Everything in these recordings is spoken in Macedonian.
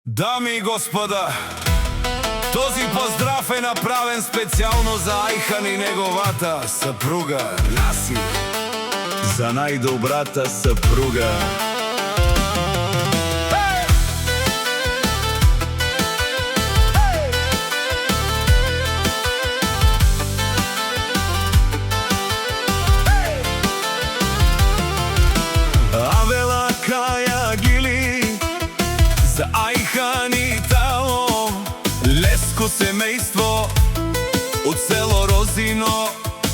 Дами и господа, този поздрав е направен специално за Ајхан и неговата съпруга Наси, за најдобрата съпруга. Авела Каја Гили, за Ајхан и Тао, леско семејство од село Розино,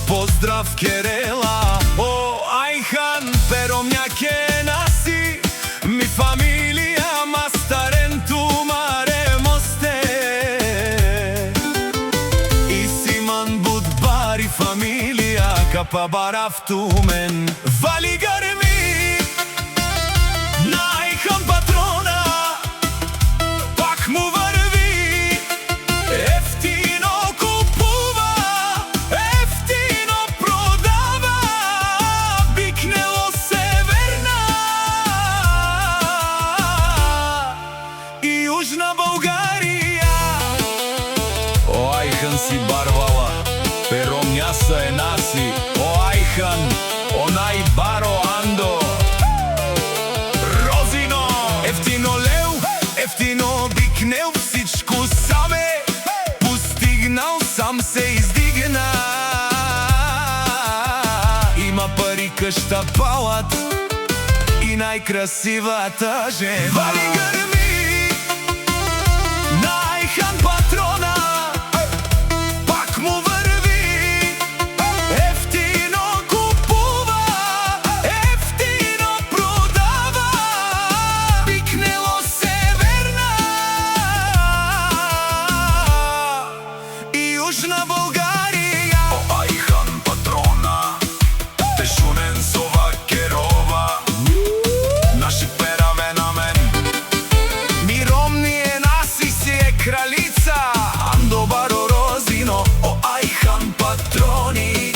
поздрав Керела. О, Ајхан, Перомњаке Наси, ми фамилија Мастаренту Маре Мосте, и Симан Будбари фамилија Капа Барафтумен. Вали гарми на Ајхан патрона, пак му върви, ефтино купува, ефтино продава, бикнело Северна и Южна Българија. О, Ајхан си барвала, Перомњаса е Наси. О, Ајхан, онај баро Андо, Розино, ефтино леу, ефтино бикнел, всичко саме постигнал, сам се издигна. Има пари, къща, палат и најкрасивата жена. Вали гърми на Ајхан патрона, пак му върви, ефтино купува, ефтино продава, бикнело Северна и Южна Българија. О, Ајхан патрона, тешунен со вакерова, наши пераве на мен. Миромни е Наси, си е кралица, Андо баро Розино. О, Ајхан патрони,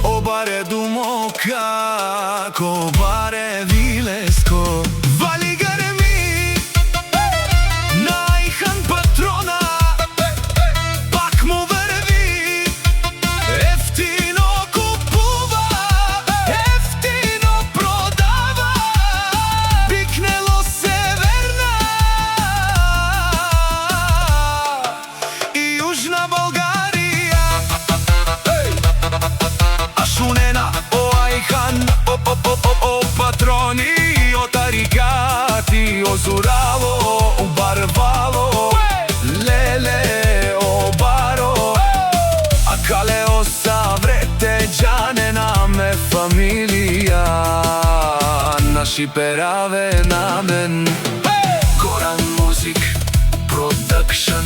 о баре думо како баре вилеско. Вали гарми на Ајхан патрона, пак му върви, ефтино купува, ефтино продава, бикнело Северна и Южна Българија. А шунена, о Ајхан, о патрони, о тарикати, о зурало, о барвало, леле, о баро, а кале о саврете джанена ме фамилија, наши пераве на мен. Горан Музик Продакшн.